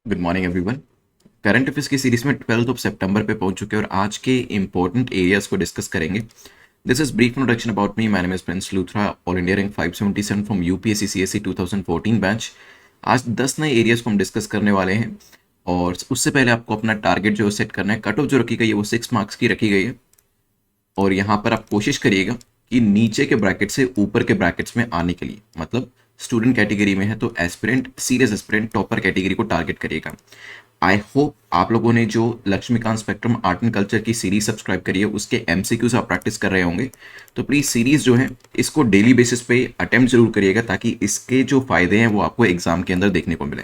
Good morning everyone. Current affairs की series में 12 सितंबर पे पहुंच चुके हैं और आज के इंपॉर्टेंट एरियाज को डिस्कस करेंगे। This is brief introduction about me. My name is Prince Luthra, all India rank 577 from UPSC CSC 2014 batch. आज 10 नए एरियाज को हम डिस्कस करने वाले हैं और उससे पहले आपको अपना टारगेट जो सेट करना है। कट ऑफ जो रखी गई है वो 6 मार्क्स की रखी गई है और यहाँ पर आप कोशिश करिएगा कि नीचे के ब्रैकेट से ऊपर के ब्रैकेट्स में आने के लिए, मतलब स्टूडेंट कैटेगरी में है तो aspirant, serious aspirant, topper category को टारगेट करिएगा। आई होप आप लोगों ने जो Laxmikanth spectrum art and culture की सीरीज सब्सक्राइब करी है उसके एमसीक्यूज आप प्रैक्टिस कर रहे होंगे, तो प्लीज सीरीज जो है इसको डेली बेसिस पे अटेम्प्ट जरूर करिएगा ताकि इसके जो फायदे हैं वो आपको एग्जाम के अंदर देखने को मिले।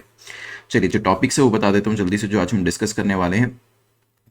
चलिए जो टॉपिक्स है वो बता देता हूँ जल्दी से, जो आज हम डिस्कस करने वाले हैं।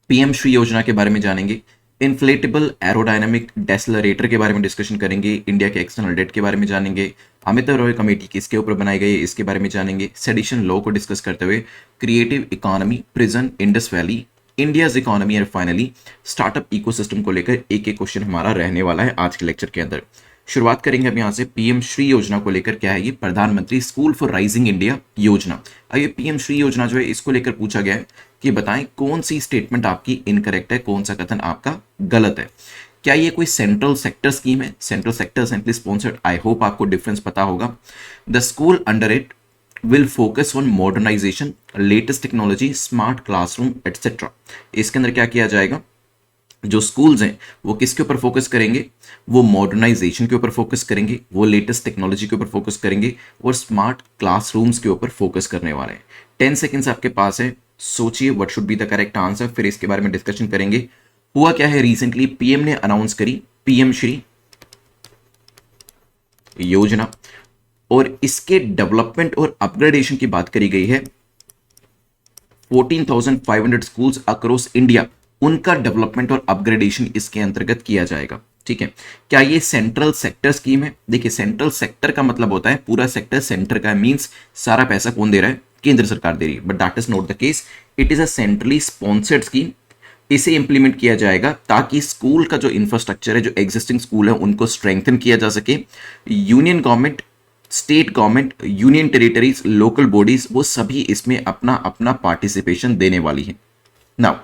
पीएम श्री योजना के बारे में जानेंगे, इन्फ्लेटेबल एरोडायनामिक डेसलरेटर के बारे में डिस्कशन करेंगे, इंडिया के एक्सटर्नल डेट के बारे में जानेंगे, अमिताभ रॉय कमेटी किसके ऊपर बनाई गई है इसके बारे में जानेंगे, सेडिशन लॉ को डिस्कस करते हुए creative economy, prison, Indus valley, India's economy और फाइनली स्टार्टअप इकोसिस्टम को लेकर एक एक क्वेश्चन हमारा रहने वाला है आज के लेक्चर के अंदर। शुरुआत करेंगे अब यहाँ से पीएम श्री योजना को लेकर। क्या है ये? प्रधानमंत्री स्कूल फॉर राइजिंग इंडिया योजना। अब ये पीएम श्री योजना जो है इसको लेकर पूछा गया है कि बताएं कौन सी स्टेटमेंट आपकी इनकरेक्ट है, कौन सा कथन आपका गलत है। क्या ये कोई सेंट्रल सेक्टर स्कीम है? Central sector centrally sponsored, I hope आपको डिफरेंस पता होगा। The school under it will focus on modernisation, latest technology, smart classroom etcetera. इसके अंदर क्या किया जाएगा? जो स्कूल्स हैं वो किसके ऊपर फोकस करेंगे? वो मॉडर्नाइजेशन के ऊपर फोकस करेंगे, वो लेटेस्ट टेक्नोलॉजी के ऊपर फोकस करेंगे और स्मार्ट क्लासरूम्स के ऊपर फोकस करने वाले हैं। 10 सेकेंड्स आपके पास है, सोचिए what should be the correct answer, फिर इसके बारे में डिस्कशन करेंगे। हुआ क्या है, रिसेंटली पीएम ने अनाउंस करी पीएम श्री योजना और इसके डेवलपमेंट और अपग्रेडेशन की बात करी गई है। 14,500 स्कूल्स अक्रॉस इंडिया, उनका डेवलपमेंट और अपग्रेडेशन इसके अंतर्गत किया जाएगा। ठीक है, क्या ये सेंट्रल सेक्टर स्कीम है? देखिए सेंट्रल सेक्टर का मतलब होता है पूरा सेक्टर सेंटर का, मींस सारा पैसा कौन दे रहा है? केंद्र सरकार दे रही है, but that is not the case. It is a centrally sponsored scheme. इसे इंप्लीमेंट किया जाएगा ताकि स्कूल का जो इंफ्रास्ट्रक्चर है, जो एग्जिस्टिंग स्कूल है, उनको स्ट्रेंथन किया जा सके। Union government, state government, union territories, local bodies, वो सभी इसमें अपना अपना पार्टिसिपेशन देने वाली है। नाउ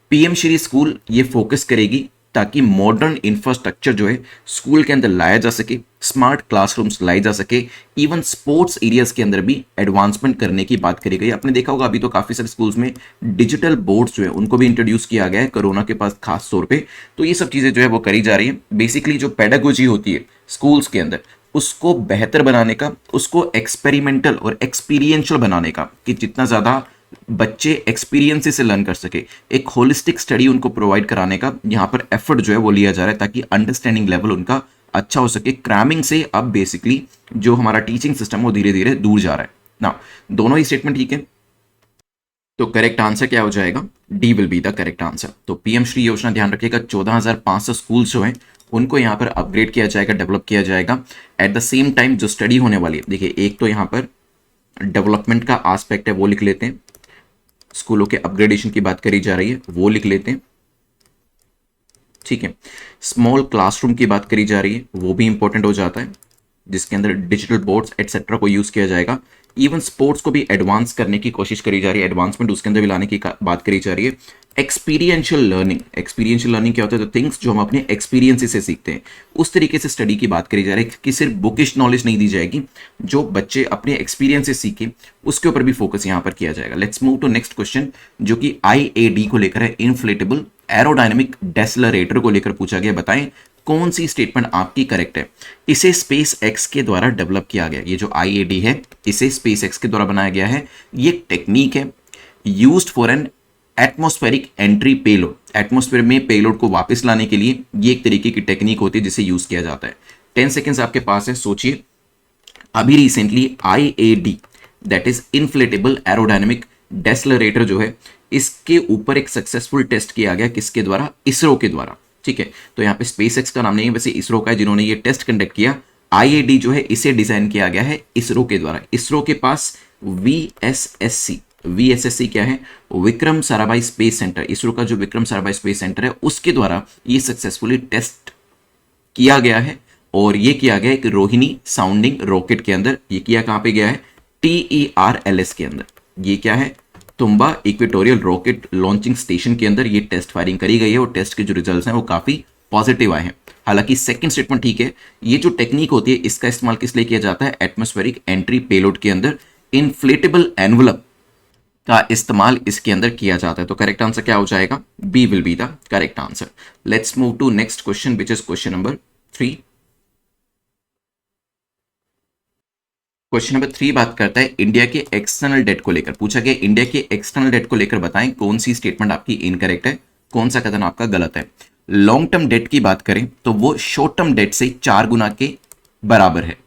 पीएम श्री स्कूल ये फोकस करेगी ताकि मॉडर्न इंफ्रास्ट्रक्चर जो है स्कूल के अंदर लाया जा सके, स्मार्ट क्लासरूम्स लाए जा सके, इवन स्पोर्ट्स एरियाज के अंदर भी एडवांसमेंट करने की बात करी गई। आपने देखा होगा अभी तो काफी सारे स्कूल्स में डिजिटल बोर्ड्स जो है उनको भी इंट्रोड्यूस किया गया है कोरोना के पास खास तौर पे। तो ये सब चीजें जो है वो करी जा रही है। बेसिकली जो पेडागोजी होती है स्कूल्स के अंदर उसको बेहतर बनाने का, उसको एक्सपेरिमेंटल और एक्सपीरियंशियल बनाने का, कि जितना ज्यादा बच्चे एक्सपीरियंस से लर्न कर सके, एक होलिस्टिक स्टडी उनको प्रोवाइड कराने का यहाँ पर एफर्ट जो है वो लिया जा रहा है ताकि अंडरस्टैंडिंग लेवल उनका अच्छा हो सके। क्रैमिंग से अब बेसिकली जो हमारा टीचिंग सिस्टम वो धीरे धीरे दूर जा रहा है ना। दोनों ही स्टेटमेंट ठीक है, तो करेक्ट आंसर क्या हो जाएगा? D will be the correct answer. तो पीएम श्री योजना ध्यान रखिएगा, 14,500 स्कूल जो हैं उनको यहाँ पर अपग्रेड किया जाएगा, डेवलप किया जाएगा। एट द सेम टाइम जो स्टडी होने वाली है, देखिए एक तो यहाँ पर डेवलपमेंट का आस्पेक्ट है वो लिख लेते हैं, स्कूलों के अपग्रेडेशन की बात करी जा रही है वो लिख लेते हैं। ठीक है, स्मॉल क्लासरूम की बात करी जा रही है वो भी इंपॉर्टेंट हो जाता है, जिसके अंदर डिजिटल बोर्ड्स एटसेट्रा को यूज किया जाएगा। इवन स्पोर्ट्स को भी एडवांस करने की कोशिश करी जा रही है, एडवांसमेंट उसके अंदर भी लाने की बात करी जा रही है। एक्सपीरियंशियल लर्निंग, एक्सपीरियंशियल लर्निंग क्या होता है? तो थिंग्स जो हम अपने एक्सपीरियंस से सीखते हैं, उस तरीके से स्टडी की बात करी जा रही है कि सिर्फ बुकिश नॉलेज नहीं दी जाएगी, जो बच्चे अपने एक्सपीरियंस से सीखें उसके ऊपर भी फोकस यहाँ पर किया जाएगा। Let's move to next question जो कि आईएडी को लेकर है, इन्फ्लेटेबल एरोडायनेमिक डेसलरेटर को लेकर पूछा गया। बताएं कौन सी स्टेटमेंट आपकी करेक्ट है? इसे स्पेस एक्स के द्वारा डेवलप किया गया, ये जो आईएडी है इसे स्पेस एक्स के द्वारा बनाया गया है। ये टेक्निक है used for an atmospheric entry payload, atmosphere में पेलोड को वापस लाने के लिए ये एक तरीके की टेक्निक होती है जिसे यूज किया जाता है। 10 सेकेंड्स आपके पास है, सोचिए। अभी recently IAD that is inflatable aerodynamic decelerator जो है इसके ऊपर एक सक्सेसफुल टेस्ट किया गया, किसके द्वारा? इसरो के द्वारा। ठीक है, तो यहाँ पे स्पेस एक्स का नाम नहीं है, वैसे इसरो का है जिन्होंने ये टेस्ट कंडक्ट किया। आईएडी जो है इसे डिजाइन किया गया है इसरो के द्वारा। इसरो के पास वीएसएससी, वीएसएससी क्या है? विक्रम साराभाई स्पेस सेंटर, इसरो का जो विक्रम साराभाई स्पेस सेंटर है उसके द्वारा ये सक्सेसफुली टेस्ट किया गया है। और ये किया गया एक रोहिणी साउंडिंग रॉकेट के अंदर। ये किया कहां पे गया है? TERLS के अंदर। ये क्या है? तुम्बा इक्वेटोरियल रॉकेट लॉन्चिंग स्टेशन के अंदर ये टेस्ट फायरिंग करी गई है और टेस्ट के जो रिजल्ट्स हैं वो काफी पॉजिटिव आए हैं। हालांकि सेकंड स्टेटमेंट ठीक है, ये जो टेक्निक होती है इसका इस्तेमाल किस लिए किया जाता है, एटमॉस्फेरिक एंट्री पेलोड के अंदर इन्फ्लेटेबल एनवलप का इस्तेमाल इसके अंदर किया जाता है। तो करेक्ट आंसर क्या हो जाएगा, B will be the correct answer. Let's move to next question which is question number 3। Question number 3 बात करता है इंडिया के एक्सटर्नल डेट को लेकर। पूछा गया इंडिया के एक्सटर्नल डेट को लेकर बताएं कौन सी स्टेटमेंट आपकी इनकरेक्ट है, कौन सा कथन आपका गलत है। लॉन्ग टर्म डेट की बात करें तो वो शॉर्ट टर्म डेट से 4 गुना के बराबर है।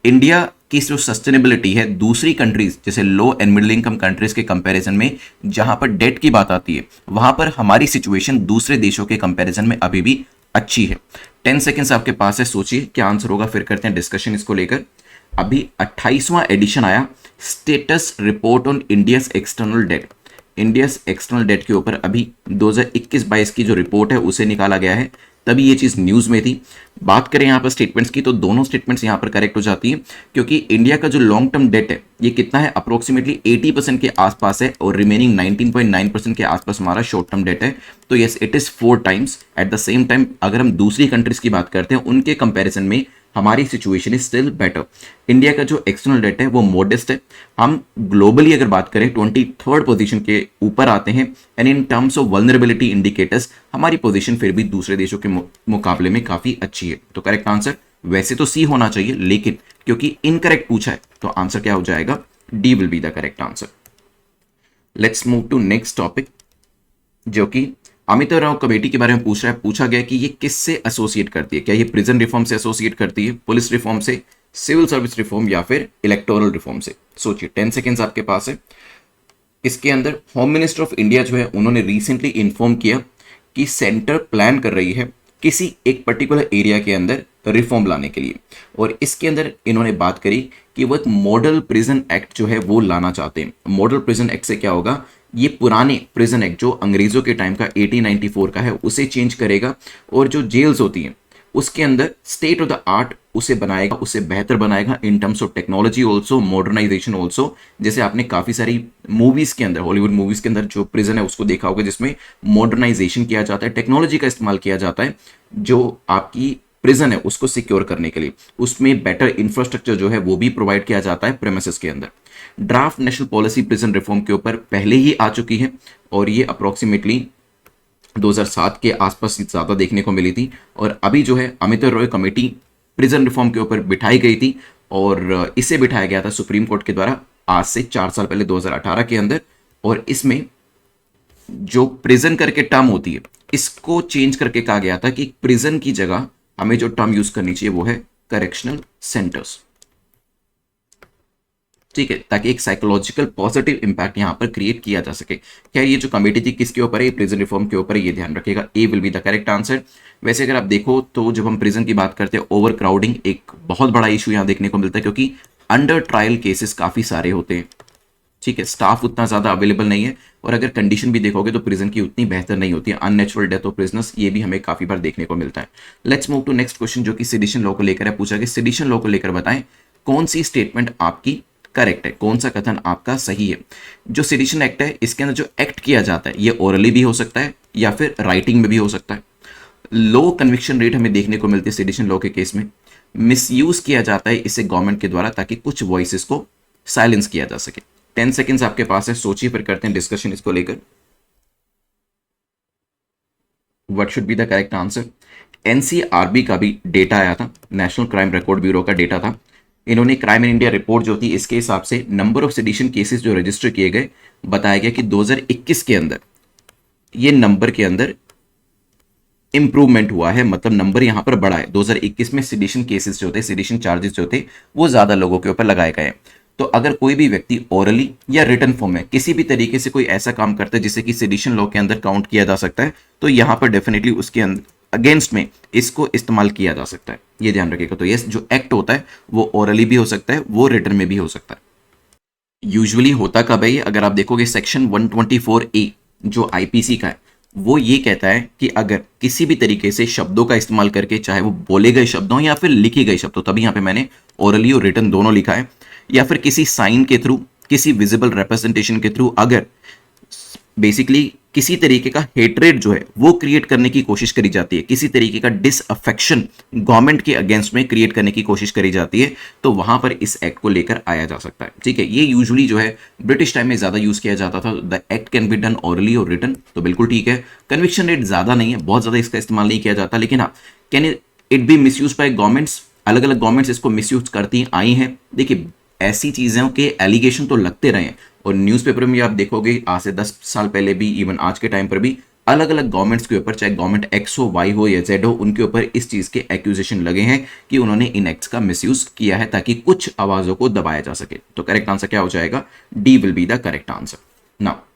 इंडिया की जो सस्टेनेबिलिटी है दूसरी कंट्रीज जैसे लो एंड मिडिल इनकम कंट्रीज के कंपैरिजन में, जहां पर डेट की बात आती है वहां पर हमारी सिचुएशन दूसरे देशों के कंपैरिजन में अभी भी अच्छी है। 10 सेकेंड्स आपके पास है, सोचिए क्या आंसर होगा, फिर करते हैं डिस्कशन इसको लेकर। अभी 28वां एडिशन आया status report on India's external debt. India's external debt के ऊपर अभी 2021-22 की जो रिपोर्ट है उसे निकाला गया है, तभी ये चीज न्यूज में थी। बात करें यहां पर स्टेटमेंट्स की तो दोनों स्टेटमेंट्स यहां पर करेक्ट हो जाती है, क्योंकि इंडिया का जो लॉन्ग टर्म डेट है ये कितना है, अप्रोक्सीमेटली 80% के आसपास है और रिमेनिंग 19.9% के आसपास हमारा शॉर्ट टर्म डेट है। तो yes it is 4 times. At the same time अगर हम दूसरी कंट्रीज की बात करते हैं उनके कंपेरिजन में हमारी situation is still better. India का जो एक्सटर्नल डेट है वो मोडेस्ट है। हम ग्लोबली अगर बात करें 23rd पोजीशन के ऊपर आते हैं and in terms of vulnerability indicators हमारी पोजीशन फिर भी दूसरे देशों के मुकाबले में काफी अच्छी है। तो करेक्ट आंसर वैसे तो सी होना चाहिए, लेकिन क्योंकि इनकरेक्ट पूछा है तो आंसर क्या हो जाएगा, D will be the correct answer. Let's move to next topic जो कि अमिताभ राव कमेटी के बारे में पूछ रहा है। पूछा गया कि ये किससे एसोसिएट करती है, क्या ये प्रिजन रिफॉर्म से एसोसिएट करती है, पुलिस रिफॉर्म से, सिविल सर्विस रिफॉर्म या फिर इलेक्टोरल रिफॉर्म से। सोचिए 10 सेकेंड्स आपके पास है। इसके अंदर होम मिनिस्टर ऑफ इंडिया जो है उन्होंने रिसेंटली इन्फॉर्म किया कि सेंटर प्लान कर रही है किसी एक पर्टिकुलर एरिया के अंदर रिफॉर्म लाने के लिए, और इसके अंदर इन्होंने बात करी कि वो एक मॉडल प्रिजन एक्ट जो है वो लाना चाहते हैं। मॉडल प्रिजन एक्ट से क्या होगा, ये पुराने प्रिजन एक्ट जो अंग्रेजों के टाइम का 1894 का है उसे चेंज करेगा, और जो जेल्स होती हैं उसके अंदर स्टेट ऑफ द आर्ट उसे बनाएगा, उसे बेहतर बनाएगा in terms of technology also, modernisation also. जैसे आपने काफी सारी मूवीज के अंदर, हॉलीवुड मूवीज के अंदर जो प्रिजन है उसको देखा होगा जिसमें मॉडर्नाइजेशन किया जाता है, टेक्नोलॉजी का इस्तेमाल किया जाता है जो आपकी प्रिजन है उसको सिक्योर करने के लिए। उसमें बेटर इंफ्रास्ट्रक्चर जो है वो भी प्रोवाइड किया जाता है प्रेमिसेस के अंदर। Draft national policy prison reform के ऊपर पहले ही आ चुकी है और ये अप्रोक्सीमेटली 2007 के आसपास ज्यादा देखने को मिली थी, और अभी जो है Amitabh Roy committee prison reform के ऊपर बिठाई गई थी और इसे बिठाया गया था सुप्रीम कोर्ट के द्वारा आज से 4 साल पहले 2018 के अंदर। और इसमें जो प्रिजन करके टर्म होती है इसको चेंज करके कहा गया था कि प्रिजन की जगह हमें जो टर्म यूज करनी चाहिए वो है करेक्शनल सेंटर्स। ठीक है, ताकि एक साइकोलॉजिकल पॉजिटिव इंपैक्ट यहां पर क्रिएट किया जा सके। क्या ये जो कमेटी थी किसके ऊपर है, प्रिजन रिफॉर्म के ऊपर है, ये ध्यान रखिएगा। A will be the correct answer. वैसे अगर आप देखो तो जब हम प्रिजन की बात करते हैं ओवर क्राउडिंग एक बहुत बड़ा इशू यहां देखने को मिलता है, क्योंकि अंडर ट्रायल केसेस काफी सारे होते हैं। ठीक है, स्टाफ उतना ज्यादा अवेलेबल नहीं है, और अगर कंडीशन भी देखोगे तो प्रिजन की उतनी बेहतर नहीं होती है। अननेचुरल डेथ ऑफ प्रिजनर्स ये भी हमें काफी बार देखने को मिलता है। Let's move to next question जो कि सेडिशन लॉ को लेकर है। पूछा कि सेडिशन लॉ को लेकर बताएं कौन सी स्टेटमेंट आपकी करेक्ट है, कौन सा कथन आपका सही है। जो सेडिशन एक्ट है इसके अंदर जो एक्ट किया जाता है ये ओरली भी हो सकता है या फिर राइटिंग में भी हो सकता है। लो कन्विक्शन रेट हमें देखने को मिलती है सेडिशन लॉ के केस में। मिसयूज किया जाता है इसे गवर्नमेंट के द्वारा ताकि कुछ वॉइसेस को साइलेंस किया जा सके। 10 सेकेंड्स आपके पास है, सोचिए फिर करते हैं डिस्कशन इसको लेकर। What should be the correct answer. NCRB का भी डेटा आया था, नेशनल क्राइम रिकॉर्ड ब्यूरो का डेटा था। इन्होंने क्राइम इन इंडिया रिपोर्ट जो थी इसके हिसाब से नंबर ऑफ सेडिशन केसेस जो रजिस्टर किए गए, बताया गया कि 2021 के अंदर ये नंबर के अंदर इंप्रूवमेंट हुआ है, मतलब नंबर यहां पर बढ़ा है। 2021 में सेडिशन केसेस जो थे, सेडिशन चार्जेस जो थे वो ज्यादा लोगों के ऊपर लगाए गए। तो अगर कोई भी व्यक्ति ओरली या रिटन फॉर्म में किसी भी तरीके से कोई ऐसा काम करता है जिसे कि सेडिशन लॉ के अंदर काउंट किया जा सकता है, तो यहां पर डेफिनेटली उसके अंदर अगेंस्ट में इसको इस्तेमाल किया जा सकता है, ये ध्यान रखिएगा। तो यस, जो एक्ट होता है वो ओरली भी हो सकता है, वो रिटन में भी हो सकता है। यूजुअली होता कब है, अगर आप देखोगे सेक्शन 124A जो आईपीसी का है वो ये कहता है कि अगर किसी भी तरीके से शब्दों का इस्तेमाल करके, चाहे वो बोले गए शब्द हो या फिर लिखे गए शब्द हो, तभी यहां पे मैंने ओरली और रिटन दोनों लिखा है, या फिर किसी साइन के थ्रू, किसी विजिबल रिप्रेजेंटेशन के थ्रू अगर बेसिकली किसी तरीके का हेट्रेड जो है वो क्रिएट करने की कोशिश करी जाती है, किसी तरीके का डिसअफेक्शन गवर्नमेंट के अगेंस्ट में क्रिएट करने की कोशिश करी जाती है, तो वहां पर इस एक्ट को लेकर आया जा सकता है। ठीक है, ये यूजुअली जो है ब्रिटिश टाइम में ज्यादा यूज किया जाता था। The act can be done hourly और रिटन, तो बिल्कुल ठीक है। कन्विक्शन रेट ज्यादा नहीं है, बहुत ज्यादा इसका इस्तेमाल नहीं किया जाता, लेकिन हाँ, can it be misuse bye governments, अलग अलग गवर्नमेंट्स इसको मिसयूज करती आई हैं। देखिए, ऐसी चीज़ों के एलिगेशन तो लगते रहे हैं, और न्यूज़पेपर में आप देखोगे आज से 10 साल पहले भी, इवन आज के टाइम पर भी अलग अलग गवर्नमेंट्स के ऊपर, चाहे गवर्नमेंट एक्स हो, वाई हो या जेड हो, उनके ऊपर इस चीज़ के एक्यूजेशन लगे हैं कि उन्होंने इन एक्ट्स का मिसयूज किया है ताकि कुछ आवाज़ों को दबाया जा सके। तो करेक्ट आंसर क्या हो जाएगा? D will be the correct answer. Now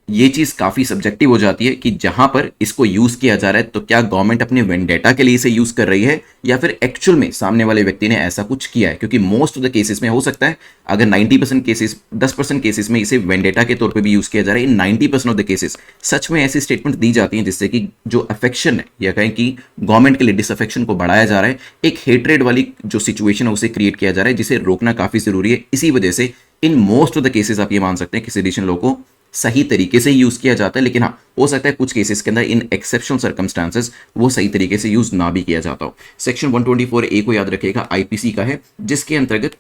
ये चीज काफी सब्जेक्टिव हो जाती है कि जहां पर इसको यूज किया जा रहा है तो क्या गवर्नमेंट अपने वेंडेटा के लिए इसे यूज कर रही है या फिर एक्चुअल में सामने वाले व्यक्ति ने ऐसा कुछ किया है। क्योंकि मोस्ट ऑफ द केसेस में हो सकता है अगर 90% केसेस, 10% केसेस में इसे वेंडेटा के तौर पे भी यूज किया जा रहा है, इन 90% ऑफ द केसेस सच में ऐसी स्टेटमेंट दी जाती हैं जिससे कि जो अफेक्शन है या कहें कि गवर्नमेंट के लिए डिसअफेक्शन को बढ़ाया जा रहा है, एक हेट्रेड वाली जो सिचुएशन है उसे क्रिएट किया जा रहा है, जिसे रोकना काफी जरूरी है। इसी वजह से in most of the cases आप ये मान सकते हैं कि सेडिशन लॉ को सही तरीके से यूज किया जाता है, लेकिन हाँ, हो सकता है कुछ केसेस के अंदर इन एक्सेप्शनल सर्कमस्टांसेस वो सही तरीके से यूज ना भी किया जाता हो। सेक्शन 124 ए को याद रखिएगा, आईपीसी का है, जिसके अंतर्गत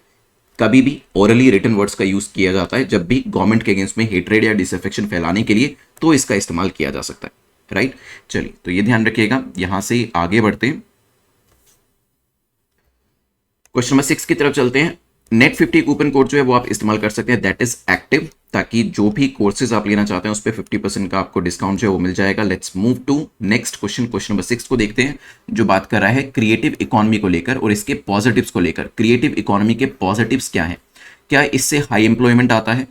कभी भी ओरली रिटन वर्ड्स का यूज किया जाता है जब भी गवर्नमेंट के अगेंस्ट में हेट्रेड या डिसअफेक्शन फैलाने के लिए, तो इसका इस्तेमाल किया जा सकता है। राइट, चलिए तो ये ध्यान रखिएगा। यहां से आगे बढ़ते हैं, क्वेश्चन नंबर 6 की तरफ चलते हैं। नेट 50 कूपन कोड जो है वो आप इस्तेमाल कर सकते हैं, दैट इज एक्टिव, ताकि जो भी कोर्सेज आप लेना चाहते हैं उस पर 50% का आपको डिस्काउंट जो है वो मिल जाएगा। Let's move to next question, question number 6 को देखते हैं, जो बात कर रहा है क्रिएटिव इकोनॉमी को लेकर और इसके पॉजिटिव्स को लेकर। क्रिएटिव इकोनॉमी के पॉजिटिव्स क्या है? क्या इससे हाई एम्प्लॉयमेंट आता है?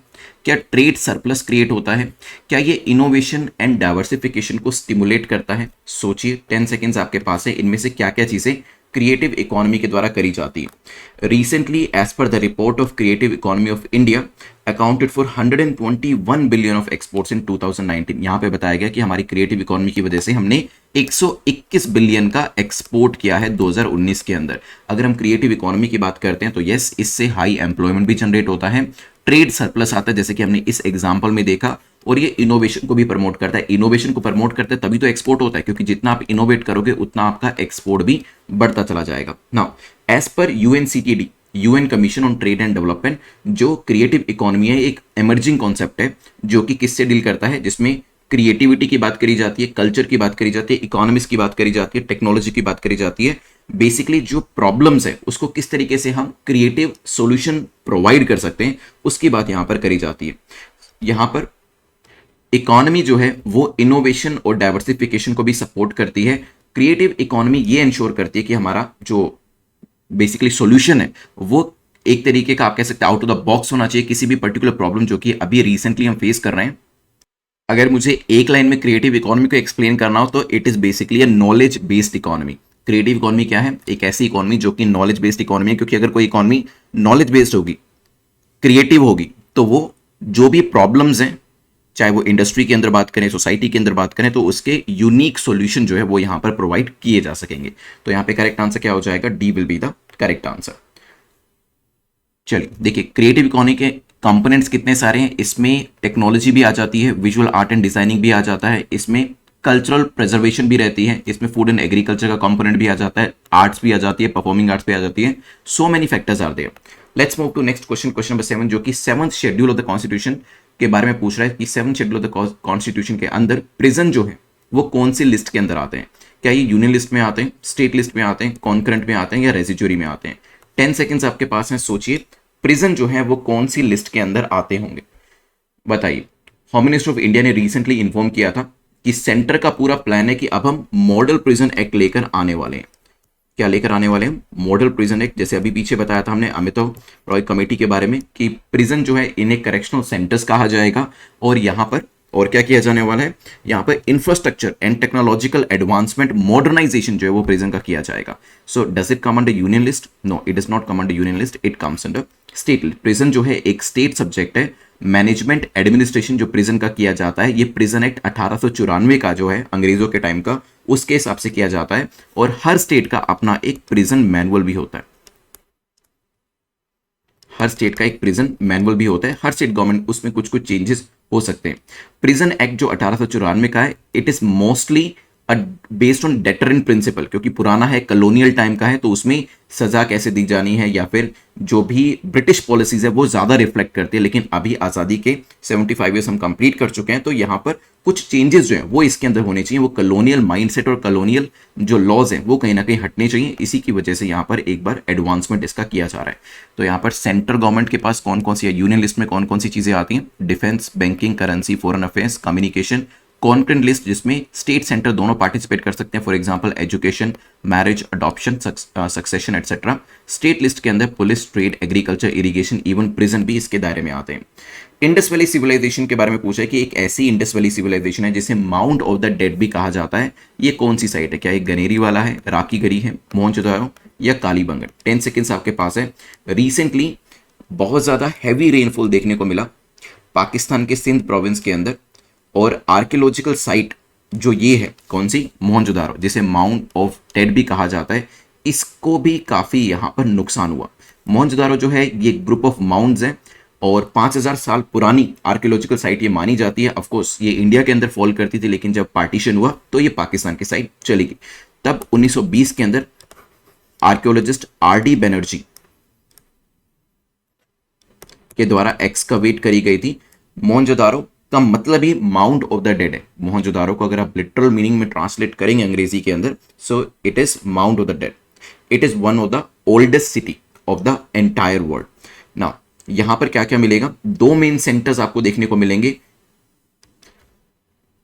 क्या ट्रेड सरप्लस क्रिएट होता है? क्या ये इनोवेशन एंड डाइवर्सिफिकेशन को स्टिमुलेट करता है? सोचिए, 10 सेकेंड्स आपके पास है, इनमें से क्या क्या चीजें क्रिएटिव इकोनॉमी के द्वारा करी जाती है। Recently as per the report of creative economy of India accounted for 121 billion of exports in 2019। यहां पे बताया गया कि हमारी क्रिएटिव इकोनॉमी की वजह से हमने 121 बिलियन का एक्सपोर्ट किया है 2019 के अंदर। अगर हम क्रिएटिव इकोनॉमी की बात करते हैं तो यस, इससे हाई एम्प्लॉयमेंट भी जनरेट होता है, ट्रेड सरप्लस आता है जैसे कि हमने इस एग्जाम्पल में देखा, और ये इनोवेशन को भी प्रमोट करता है। इनोवेशन को प्रमोट करता है तभी तो एक्सपोर्ट होता है, क्योंकि जितना आप इनोवेट करोगे उतना आपका एक्सपोर्ट भी बढ़ता चला जाएगा। Now as per UNCTAD, UN commission on trade and development, जो क्रिएटिव इकोनॉमी है एक एमर्जिंग कॉन्सेप्ट है जो कि किससे डील करता है, जिसमें क्रिएटिविटी की बात करी जाती है, कल्चर की बात करी जाती है, इकोनॉमिक्स की बात करी जाती है, टेक्नोलॉजी की बात करी जाती है। बेसिकली जो प्रॉब्लम्स है उसको किस तरीके से हम क्रिएटिव सॉल्यूशन प्रोवाइड कर सकते हैं उसकी बात यहां पर करी जाती है। यहां पर इकोनॉमी जो है वो इनोवेशन और डाइवर्सिफिकेशन को भी सपोर्ट करती है। क्रिएटिव इकोनॉमी ये इंश्योर करती है कि हमारा जो बेसिकली सॉल्यूशन है वो एक तरीके का आप कह सकते हैं आउट ऑफ द बॉक्स होना चाहिए किसी भी पर्टिकुलर प्रॉब्लम जो कि अभी रिसेंटली हम फेस कर रहे हैं। अगर मुझे एक लाइन में क्रिएटिव इकोनॉमी को एक्सप्लेन करना हो तो it is basically a knowledge based economy. Creative economy क्या है? एक ऐसी इकोनॉमी जो कि नॉलेज बेस्ड इकोनॉमी है, क्योंकि अगर कोई इकोनॉमी नॉलेज बेस्ड होगी, क्रिएटिव होगी, तो वो जो भी प्रॉब्लम्स हैं, चाहे वो इंडस्ट्री के अंदर बात करें, सोसाइटी के अंदर बात करें, तो उसके यूनिक सॉल्यूशन जो है वो यहां पर प्रोवाइड किए जा सकेंगे। तो यहां पे करेक्ट आंसर क्या हो जाएगा? D will be the correct answer. चलिए देखिए, क्रिएटिव इकोनॉमी के कंपोनेंट्स कितने सारे हैं। इसमें टेक्नोलॉजी भी आ जाती है, विजुअल आर्ट एंड डिजाइनिंग भी आ जाता है, इसमें कल्चरल प्रिजर्वेशन भी रहती है, इसमें फूड एंड एग्रीकल्चर का कंपोनेंट भी आ जाता है, आर्ट्स भी आ जाती है, परफॉर्मिंग आर्ट्स भी आ जाती है। So many factors are there. Let's move to next question, question number 7, जो कि 7th schedule of the constitution के बारे में पूछ रहा है कि 7th schedule of the constitution के अंदर प्रिजन जो है वो कौन सी लिस्ट के अंदर आते हैं। क्या ये यूनियन लिस्ट में आते हैं, स्टेट लिस्ट में आते हैं, कॉन्करेंट में आते हैं या रेजिड्यूरी में आते हैं? 10 सेकेंड्स आपके पास हैं, सोचिए प्रिजन जो है वो कौन सी लिस्ट के अंदर आते होंगे, बताइए। होम मिनिस्टर ऑफ इंडिया ने रिसेंटली इन्फॉर्म किया था कि सेंटर का पूरा प्लान है कि अब हम मॉडल प्रिजन एक्ट लेकर आने वाले हैं। क्या लेकर आने वाले हैं? Model prison act. जैसे अभी पीछे बताया था हमने अमिताभ रॉय कमेटी के बारे में कि प्रिजन जो है इन्हें करेक्शनल सेंटर्स कहा जाएगा, और यहां पर और क्या किया जाने वाला है, यहां पर infrastructure and technological advancement modernisation जो है वो प्रिजन का किया जाएगा। So does it come under union list? No, it does not come under union list, it comes under state list. Prison जो है एक स्टेट सब्जेक्ट है। मैनेजमेंट एडमिनिस्ट्रेशन जो प्रिजन का किया जाता है, ये प्रिजन एक्ट 1894 का जो है अंग्रेजों के टाइम का, उसके हिसाब से किया जाता है, और हर स्टेट का अपना एक प्रिजन मैनुअल भी होता है। हर स्टेट का एक प्रिजन मैनुअल भी होता है। हर स्टेट गवर्नमेंट उसमें कुछ कुछ चेंजेस हो सकते हैं। प्रिजन एक्ट जो 1894 का है, it is mostly based on deterrent principle, क्योंकि पुराना है, कलोनियल टाइम का है, तो उसमें सजा कैसे दी जानी है या फिर जो भी ब्रिटिश पॉलिसीज है वो ज्यादा रिफ्लेक्ट करती है। लेकिन अभी आजादी के 75 ईयर्स हम कंप्लीट कर चुके हैं, तो यहाँ पर कुछ चेंजेस जो हैं वो इसके अंदर होने चाहिए। वो कलोनियल माइंडसेट और कलोनियल जो लॉज हैं वो कहीं ना कहीं हटने चाहिए। इसी की वजह से यहाँ पर एक बार एडवांसमेंट इसका किया जा रहा है। तो यहाँ पर सेंट्रल गवर्नमेंट के पास कौन कौन सी, यूनियन लिस्ट में कौन कौन सी चीजें आती हैं, defence, banking, currency, foreign affairs, communication, concurrent list जिसमें स्टेट सेंटर दोनों पार्टिसिपेट कर सकते हैं, for example education, marriage, adoption, succession etcetera. State list के अंदर police, trade, agriculture, irrigation, even prison भी इसके दायरे में आते हैं। इंडस वैली सिविलाइजेशन के बारे में पूछा है कि एक ऐसी इंडस वैली सिविलाइजेशन है जिसे माउंट ऑफ द डेड भी कहा जाता है, ये कौन सी साइट है? क्या ये गनेरी वाला है, राकी गरी है, मोहनजोदारो या कालीबंगन? 10 सेकेंड्स आपके पास है। रिसेंटली बहुत ज्यादा हैवी रेनफॉल देखने को मिला पाकिस्तान के सिंध प्रोविंस के अंदर, और आर्कियोलॉजिकल साइट जो ये है कौन सी, मोहनजोदारो, जिसे माउंट ऑफ डेड भी कहा जाता है, इसको भी काफी यहां पर नुकसान हुआ। मोहनजोदारो जो है ये ग्रुप ऑफ माउंट्स हैं और 5000 साल पुरानी आर्कियोलॉजिकल साइट ये मानी जाती है। ऑफ कोर्स ये इंडिया के अंदर फॉल करती थी, लेकिन जब पार्टीशन हुआ तो ये पाकिस्तान की साइड चली गई। तब 1920 के अंदर आर्कियोलॉजिस्ट आर.डी. बनर्जी के द्वारा एक्सकवेट करी गई थी। मोहनजोदारो का मतलब ही माउंट ऑफ द डेड है। मोहनजोदारो को अगर आप लिटरल मीनिंग में ट्रांसलेट करेंगे अंग्रेजी के अंदर, so it is mount of the dead. It is one of the oldest city of the entire world. Now यहां पर क्या क्या मिलेगा, दो मेन सेंटर्स आपको देखने को मिलेंगे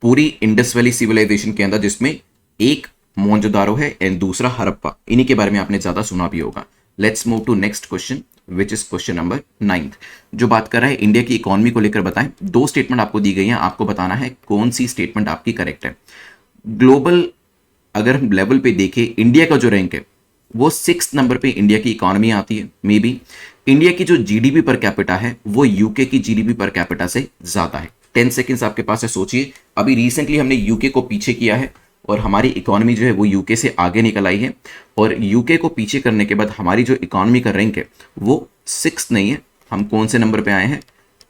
पूरी इंडस वैली सिविलाइजेशन के अंदर, जिसमें एक मोहनजोदारो है एंड दूसरा हड़प्पा। इन्हीं के बारे में आपने ज्यादा सुना भी होगा। Let's move to next question which is question number 9, जो बात कर रहा है इंडिया की इकोनॉमी को लेकर। बताएं, दो स्टेटमेंट आपको दी गई हैं, आपको बताना है कौन सी स्टेटमेंट आपकी करेक्ट है। ग्लोबल अगर हम लेवल पे देखें, इंडिया का जो रैंक है वो 6 नंबर पे इंडिया की इकोनॉमी आती है। मे बी इंडिया की जो जीडीपी पर कैपिटा है वो यूके की जीडीपी पर कैपिटा से ज्यादा है। 10 सेकेंड्स आपके पास है, सोचिए। अभी रिसेंटली हमने यूके को पीछे किया है और हमारी इकोनॉमी जो है वो यूके से आगे निकल आई है, और यूके को पीछे करने के बाद हमारी जो इकोनॉमी का रैंक है वो 6 नहीं है। हम कौन से नंबर पे आए हैं?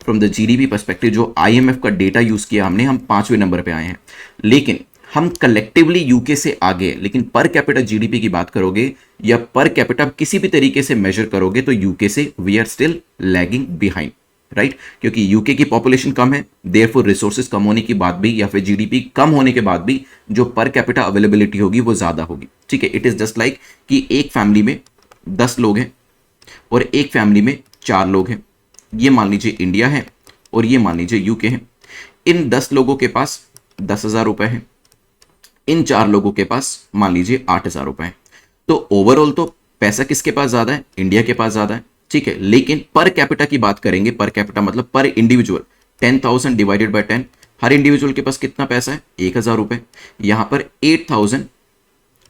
फ्रॉम द जीडीपी पर्सपेक्टिव, जो आईएमएफ का डेटा यूज किया हमने, हम 5वें नंबर पे आए हैं। लेकिन हम कलेक्टिवली यूके से आगे हैं, लेकिन पर कैपिटा जीडीपी की बात करोगे या पर कैपिटा किसी भी तरीके से मेजर करोगे तो यूके से we are still lagging behind, right? क्योंकि यूके की पॉपुलेशन कम है, देयरफॉर रिसोर्सेज कम होने की बात भी या फिर जीडीपी कम होने के बाद भी जो पर कैपिटा अवेलेबिलिटी होगी वो ज्यादा होगी। ठीक है, इट इज जस्ट लाइक कि एक फैमिली में 10 लोग हैं और एक फैमिली में 4 लोग हैं। ये मान लीजिए इंडिया है और ये मान लीजिए यूके है। इन 10 लोगों के पास 10,000 रुपए हैं, इन 4 लोगों के पास मान लीजिए 8,000 रुपए हैं। तो ओवरऑल तो पैसा किसके पास ज्यादा है? इंडिया के पास ज्यादा है। ठीक है, लेकिन पर कैपिटा की बात करेंगे, पर कैपिटा मतलब पर individual 10,000 divided by 10, her individual के पास कितना पैसा है? 1,000 रुपए। यहां पर 8,000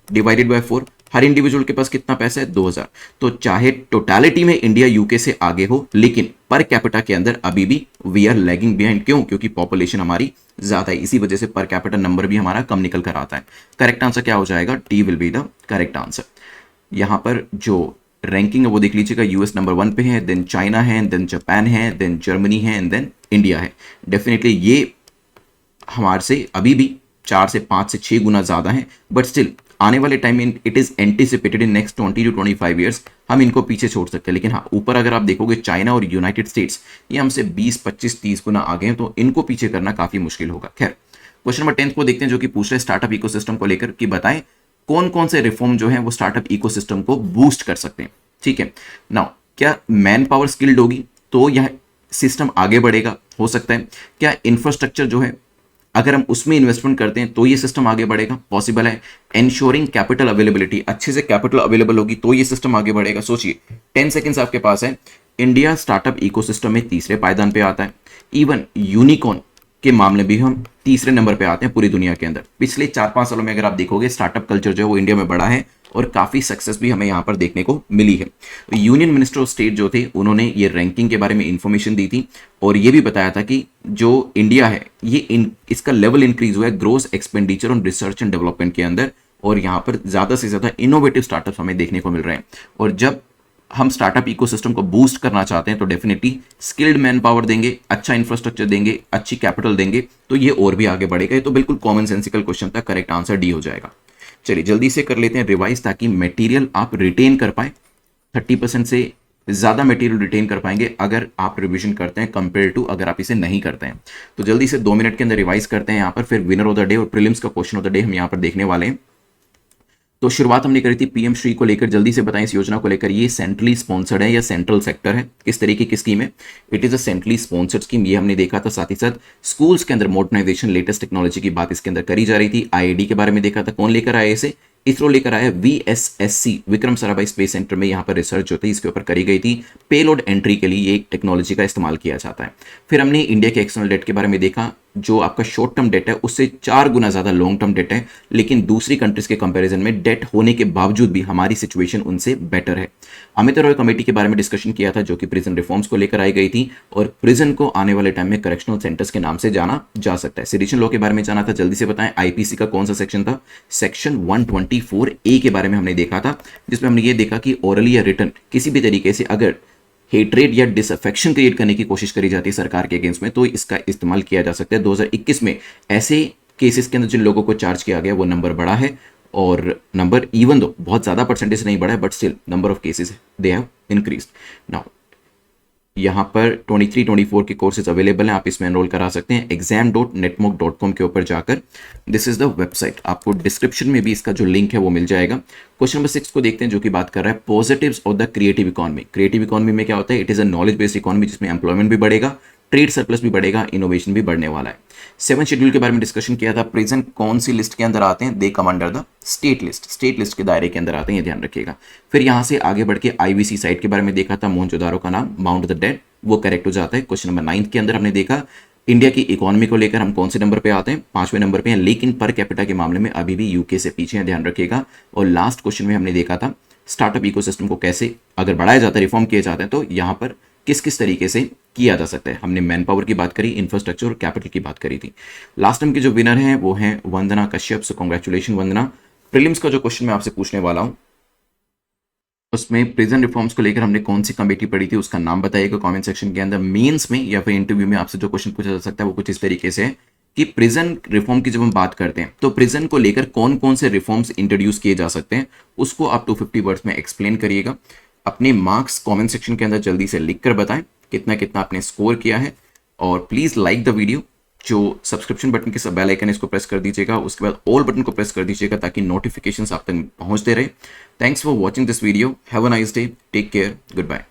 डिवाइडेड बाय 4, हर इंडिविजुअल के पास कितना पैसा है? 2,000। तो चाहे टोटलिटी में इंडिया यूके से आगे हो, लेकिन पर कैपिटा के अंदर अभी भी वी आर लैगिंग बिहाइंड। क्यों? क्योंकि पॉपुलेशन हमारी ज्यादा है, इसी वजह से पर कैपिटा नंबर भी हमारा कम निकल कर आता है। करेक्ट आंसर क्या हो जाएगा? T will be the correct answer. यहां पर जो रैंकिंग है वो देख लीजिएगा, यूएस नंबर 1 पे है, देन चाइना है, देन जापान है, देन जर्मनी है एंड देन इंडिया है। डेफिनेटली ये हमारे से अभी भी 4 से 5 से 6 गुना ज्यादा है, बट स्टिल आने वाले टाइम में it is anticipated in next 20 to 25 years हम इनको पीछे छोड़ सकते हैं। लेकिन हाँ, ऊपर अगर आप देखोगे चाइना और यूनाइटेड स्टेट्स ये हमसे 20, 25, 30 गुना आगे हैं, तो इनको पीछे करना काफी मुश्किल होगा। खैर, क्वेश्चन नंबर 10 को देखते हैं, जो कि पूछ रहे स्टार्टअप इकोसिस्टम को लेकर कि बताएं कौन कौन से रिफॉर्म जो है वो स्टार्टअप इकोसिस्टम को बूस्ट कर सकते हैं। ठीक है, नाउ क्या मैन पावर स्किल्ड होगी तो यह सिस्टम आगे बढ़ेगा? हो सकता है। क्या इंफ्रास्ट्रक्चर जो है अगर हम उसमें इन्वेस्टमेंट करते हैं तो ये सिस्टम आगे बढ़ेगा? पॉसिबल है। एंश्योरिंग कैपिटल अवेलेबिलिटी, अच्छे से कैपिटल अवेलेबल होगी तो ये सिस्टम आगे बढ़ेगा। सोचिए, 10 सेकेंड्स आपके पास है। इंडिया स्टार्टअप इकोसिस्टम में तीसरे पायदान पे आता है। इवन यूनिकॉर्न के मामले भी हम तीसरे नंबर पे आते हैं पूरी दुनिया के अंदर। पिछले 4-5 सालों में अगर आप देखोगे स्टार्टअप कल्चर जो है वो इंडिया में बढ़ा है और काफी सक्सेस भी हमें यहाँ पर देखने को मिली है। यूनियन मिनिस्टर ऑफ स्टेट जो थे उन्होंने ये रैंकिंग के बारे में इंफॉर्मेशन दी थी और ये भी बताया था कि जो इंडिया है ये इसका लेवल इंक्रीज हुआ है gross expenditure on research and development के अंदर, और यहाँ पर ज्यादा से ज्यादा इनोवेटिव स्टार्टअप हमें देखने को मिल रहे हैं। और जब हम स्टार्टअप इकोसिस्टम को बूस्ट करना चाहते हैं तो डेफिनेटली स्किल्ड मैन पावर देंगे, अच्छा इंफ्रास्ट्रक्चर देंगे, अच्छी कैपिटल देंगे तो ये और भी आगे बढ़ेगा। ये तो बिल्कुल कॉमन सेंसिकल क्वेश्चन था, करेक्ट आंसर डी हो जाएगा। चलिए जल्दी से कर लेते हैं रिवाइज ताकि मटेरियल आप रिटेन कर पाए। 30% से ज़्यादा मटेरियल रिटेन कर पाएंगे अगर आप रिवीजन करते हैं कंपेयर टू अगर आप इसे नहीं करते हैं। तो जल्दी से 2 मिनट के अंदर रिवाइज करते हैं यहाँ पर, फिर विनर ऑफ द डे और प्रीलिम्स का क्वेश्चन ऑफ द डे हम यहाँ पर देखने वाले हैं। तो शुरुआत हमने करी थी पीएम श्री को लेकर, जल्दी से बताएं इस योजना को लेकर, ये सेंट्रली स्पॉन्सर्ड है या सेंट्रल सेक्टर है, किस तरीके की स्कीम है? It is a centrally sponsored scheme, ये हमने देखा था। साथ ही साथ स्कूल्स के अंदर मॉडर्नाइजेशन, लेटेस्ट टेक्नोलॉजी की बात इसके अंदर करी जा रही थी। आईआईडी के बारे में देखा था, कौन लेकर आया इसे? इसरो लेकर आया। VSSC Vikram Sarabhai space centre में यहाँ पर रिसर्च होती है, इसके ऊपर करी गई थी। पेलोड एंट्री के लिए एक टेक्नोलॉजी का इस्तेमाल किया जाता है। फिर हमने इंडिया के एक्सटर्नल डेट के बारे में देखा, जो आपका शॉर्ट टर्म डेट है उससे 4 गुना ज्यादा लॉन्ग टर्म डेट है, लेकिन दूसरी कंट्रीज के कंपैरिजन में डेट होने के बावजूद भी हमारी सिचुएशन उनसे बेटर है। अमित रॉय कमेटी के बारे में डिस्कशन किया था, जो कि प्रिजन रिफॉर्म्स को लेकर आई गई थी, और प्रिजन को आने वाले टाइम में करेक्शनल सेंटर्स के नाम से जाना जा सकता है। सेडिशन लॉ के बारे में जाना था, जल्दी से बताएं आईपीसी का कौन सा सेक्शन था? सेक्शन 124A के बारे में हमने देखा था, जिसमें हमने ये देखा कि ओरली या रिटर्न किसी भी तरीके से अगर हेट्रेड या डिसअफेक्शन क्रिएट करने की कोशिश करी जाती है सरकार के अगेंस्ट में, तो इसका इस्तेमाल किया जा सकता है। 2021 में ऐसे केसेस के अंदर जिन लोगों को चार्ज किया गया वो नंबर बढ़ा है, और नंबर इवन दो बहुत ज़्यादा परसेंटेज नहीं बढ़ा है, but still number of cases they have increased. Now यहाँ पर 23-24 के कोर्सेज अवेलेबल हैं, आप इसमें एनरोल करा सकते हैं exam.netmoc.com के ऊपर जाकर। दिस इज द वेबसाइट, आपको डिस्क्रिप्शन में भी इसका जो लिंक है वो मिल जाएगा। क्वेश्चन नंबर 6 को देखते हैं, जो कि बात कर रहा है positives of the creative economy. Creative economy में क्या होता है? It is a knowledge based economy जिसमें एम्प्लॉयमेंट भी बढ़ेगा, ट्रेड सरप्लस भी बढ़ेगा, इनोवेशन भी बढ़ने वाला है। 7 शेड्यूल के बारे में डिस्कशन किया था। प्रेजेंट कौन सी लिस्ट के अंदर आते हैं? They come under the state list, state list के दायरे के अंदर आते हैं, ये ध्यान रखिएगा। फिर यहाँ से आगे बढ़ के आईवीसी साइट के बारे में देखा था, मोहनजोदारो का नाम माउंट द डेड, वो करेक्ट हो जाता है। क्वेश्चन नंबर 9 के अंदर हमने देखा इंडिया की इकोनॉमी को लेकर हम कौन से नंबर पे आते हैं? 5वें नंबर पे हैं, लेकिन पर कैपिटा के मामले में अभी भी यूके से पीछे हैं, ध्यान रखिएगा। और लास्ट क्वेश्चन में हमने देखा था स्टार्टअप इकोसिस्टम को कैसे अगर बढ़ाया जाता है, रिफॉर्म किए जाते हैं, तो यहाँ पर किस किस तरीके से किया जा सकता है। हमने मैन पावर की बात करी, इंफ्रास्ट्रक्चर और कैपिटल की बात करी थी। लास्ट टाइम के जो विनर हैं वो हैं वंदना कश्यप, सो कांग्रेचुलेशन वंदना। प्रीलिम्स का जो क्वेश्चन मैं आपसे पूछने वाला हूं उसमें प्रिजन रिफॉर्म्स को लेकर हमने कौन सी कमेटी पढ़ी थी उसका नाम बताइएगा कमेंट सेक्शन के अंदर। मेंस में या फिर इंटरव्यू में आपसे जो क्वेश्चन पूछा जा सकता है वो कुछ इस तरीके से है कि प्रिजन रिफॉर्म की जब हम बात करते हैं तो प्रिजन को लेकर कौन कौन से रिफॉर्म्स इंट्रोड्यूस किए जा सकते हैं, उसको आप 250 वर्ड्स में एक्सप्लेन करिएगा। अपने मार्क्स कमेंट सेक्शन के अंदर जल्दी से लिख कर बताएं कितना कितना आपने स्कोर किया है, और प्लीज लाइक द वीडियो। जो सब्सक्रिप्शन बटन के सब बेल आइकन इसको प्रेस कर दीजिएगा, उसके बाद ऑल बटन को प्रेस कर दीजिएगा ताकि नोटिफिकेशंस आप तक पहुंचते रहे। Thanks for watching this video, have a nice day, take care, good bye.